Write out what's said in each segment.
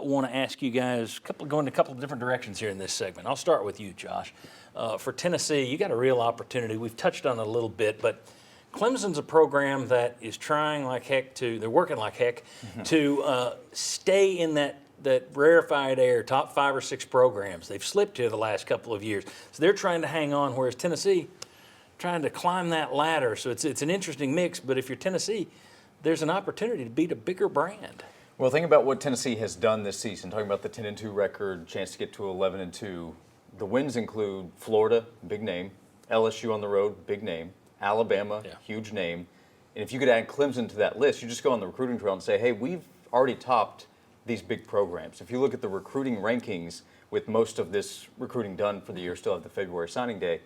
Want to ask you guys going a couple of different directions here in this segment. I'll start with you, Josh. For Tennessee, you got a real opportunity. We've touched on it a little bit, but Clemson's a program that is trying like heck they're working like heck to stay in that rarefied air, top 5 or 6 programs. They've slipped here the last couple of years. So they're trying to hang on, whereas Tennessee trying to climb that ladder. So it's an interesting mix, but if you're Tennessee, there's an opportunity to beat a bigger brand. Well, think about what Tennessee has done this season. Talking about the 10-2 record, chance to get to 11-2. The wins include Florida, big name, LSU on the road, big name, Alabama, huge name. And if you could add Clemson to that list, you just go on the recruiting trail and say, hey, we've already topped these big programs. If you look at the recruiting rankings, with most of this recruiting done for the year, still have the February signing day,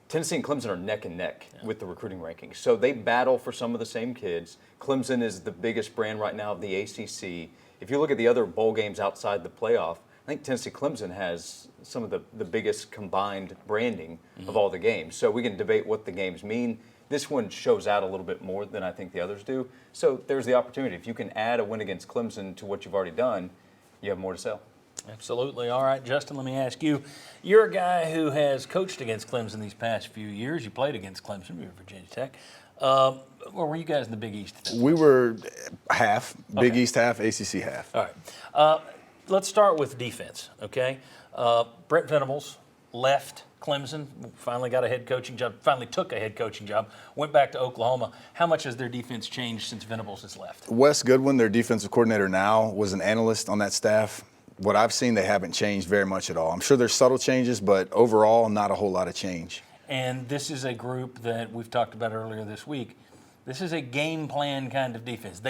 Tennessee and Clemson are neck and neck with the recruiting rankings. So they battle for some of the same kids. Clemson is the biggest brand right now of the ACC. If you look at the other bowl games outside the playoff, I think Tennessee Clemson has some of the biggest combined branding of all the games. So we can debate what the games mean. This one shows out a little bit more than I think the others do. So there's the opportunity. If you can add a win against Clemson to what you've already done, you have more to sell. Absolutely. All right, Justin, let me ask you. You're a guy who has coached against Clemson these past few years. You played against Clemson. You were at Virginia Tech. Or were you guys in the Big East? We were half, Big East half, ACC half. All right. Let's start with defense, okay? Brent Venables left Clemson, finally got a head coaching job, finally took a head coaching job, went back to Oklahoma. How much has their defense changed since Venables has left? Wes Goodwin, their defensive coordinator now, was an analyst on that staff. What I've seen, they haven't changed very much at all. I'm sure there's subtle changes, but overall, not a whole lot of change. And this is a group that we've talked about earlier this week. This is a game plan kind of defense.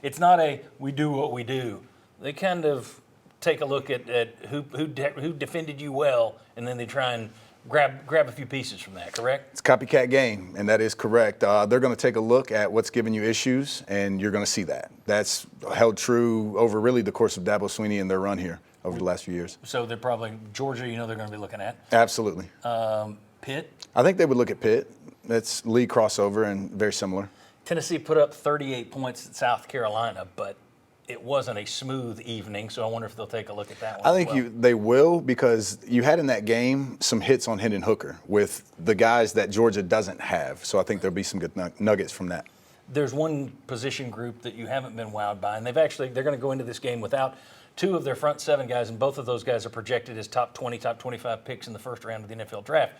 It's not a we do what we do. They kind of take a look at who defended you well, and then they try and grab a few pieces from that, correct? It's a copycat game, and that is correct. They're going to take a look at what's giving you issues, and you're going to see that. That's held true over really the course of Dabo Swinney and their run here over the last few years. So they're probably Georgia, they're going to be looking at. Absolutely. Pitt? I think they would look at Pitt. That's league crossover and very similar. Tennessee put up 38 points at South Carolina, but it wasn't a smooth evening, so I wonder if they'll take a look at that one. I think they will, because you had in that game some hits on Hendon Hooker with the guys that Georgia doesn't have. So I think there'll be some good nuggets from that. There's one position group that you haven't been wowed by, and they're going to go into this game without 2 of their front 7 guys, and both of those guys are projected as top 20, top 25 picks in the first round of the NFL draft.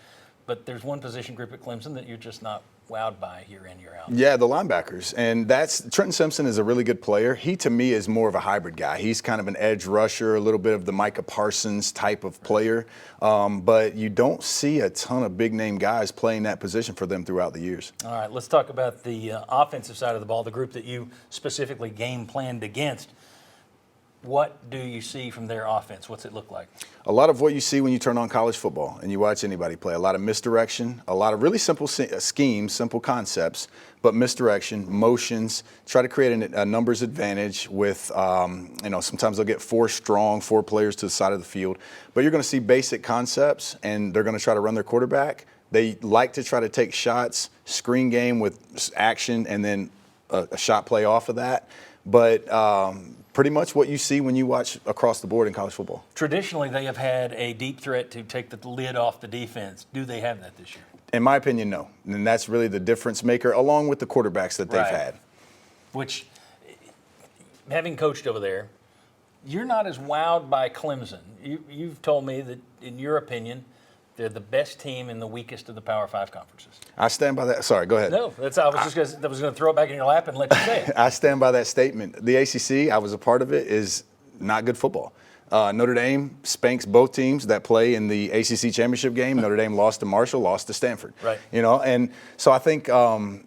But there's one position group at Clemson that you're just not wowed by year in, year out. Yeah, the linebackers. And Trenton Simpson is a really good player. He, to me, is more of a hybrid guy. He's kind of an edge rusher, a little bit of the Micah Parsons type of player. But you don't see a ton of big-name guys playing that position for them throughout the years. All right, let's talk about the offensive side of the ball, the group that you specifically game planned against. What do you see from their offense? What's it look like? A lot of what you see when you turn on college football and you watch anybody play. A lot of misdirection, a lot of really simple schemes, simple concepts, but misdirection, motions, try to create a numbers advantage with, sometimes they'll get 4 players to the side of the field. But you're going to see basic concepts, and they're going to try to run their quarterback. They like to try to take shots, screen game with action, and then a shot play off of that. But pretty much what you see when you watch across the board in college football. Traditionally, they have had a deep threat to take the lid off the defense. Do they have that this year? In my opinion, no. And that's really the difference maker, along with the quarterbacks that they've had. Which, having coached over there, you're not as wowed by Clemson. You've told me that, in your opinion, they're the best team in the weakest of the Power 5 conferences. I stand by that. Sorry, go ahead. No, I was going to throw it back in your lap and let you say it. I stand by that statement. The ACC, I was a part of it, is not good football. Notre Dame spanks both teams that play in the ACC championship game. Notre Dame lost to Marshall, lost to Stanford. Right. And so I think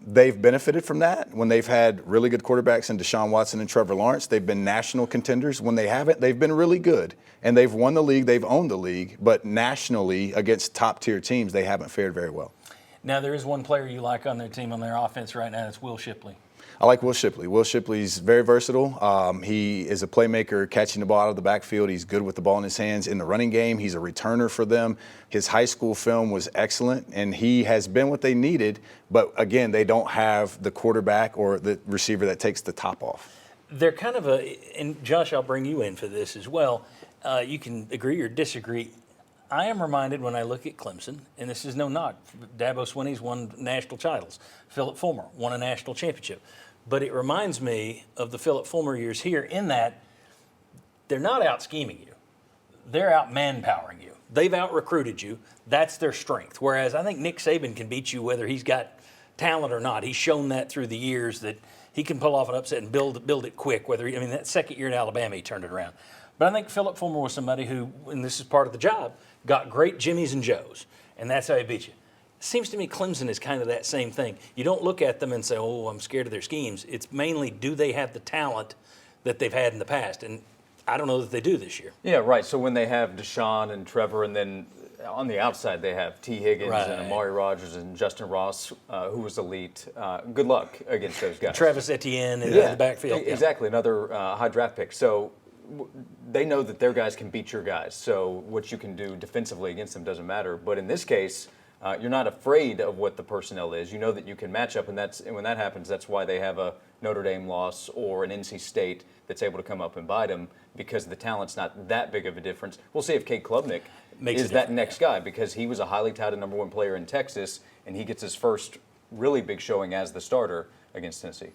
they've benefited from that. When they've had really good quarterbacks in Deshaun Watson and Trevor Lawrence, they've been national contenders. When they haven't, they've been really good. And they've won the league, they've owned the league, but nationally against top-tier teams, they haven't fared very well. Now, there is one player you like on their team, on their offense right now. It's Will Shipley. I like Will Shipley. Will Shipley's very versatile. He is a playmaker catching the ball out of the backfield. He's good with the ball in his hands in the running game. He's a returner for them. His high school film was excellent, and he has been what they needed. But, again, they don't have the quarterback or the receiver that takes the top off. they're kind of and Josh, I'll bring you in for this as well. You can agree or disagree. I am reminded when I look at Clemson, and this is no knock. Dabo Swinney's won national titles. Philip Fulmer won a national championship. But it reminds me of the Philip Fulmer years here in that they're not out scheming you. They're out manpowering you. They've out recruited you. That's their strength. Whereas I think Nick Saban can beat you whether he's got talent or not. He's shown that through the years that he can pull off an upset and build it quick. That second year in Alabama, he turned it around. But I think Philip Fulmer was somebody who, and this is part of the job, got great Jimmies and Joes, and that's how he beat you. It seems to me Clemson is kind of that same thing. You don't look at them and say, oh, I'm scared of their schemes. It's mainly, do they have the talent that they've had in the past? And I don't know that they do this year. Yeah, right. So when they have Deshaun and Trevor, and then on the outside they have T. Higgins and Amari Rodgers and Justin Ross, who was elite. Good luck against those guys. Travis Etienne in the backfield. Exactly, another high draft pick. So they know that their guys can beat your guys. So what you can do defensively against them doesn't matter. But in this case, you're not afraid of what the personnel is. You know that you can match up, and when that happens, that's why they have a Notre Dame loss or an NC State that's able to come up and bite them, because the talent's not that big of a difference. We'll see if Cade Klubnik is that next guy, because he was a highly touted #1 player in Texas, and he gets his first really big showing as the starter against Tennessee.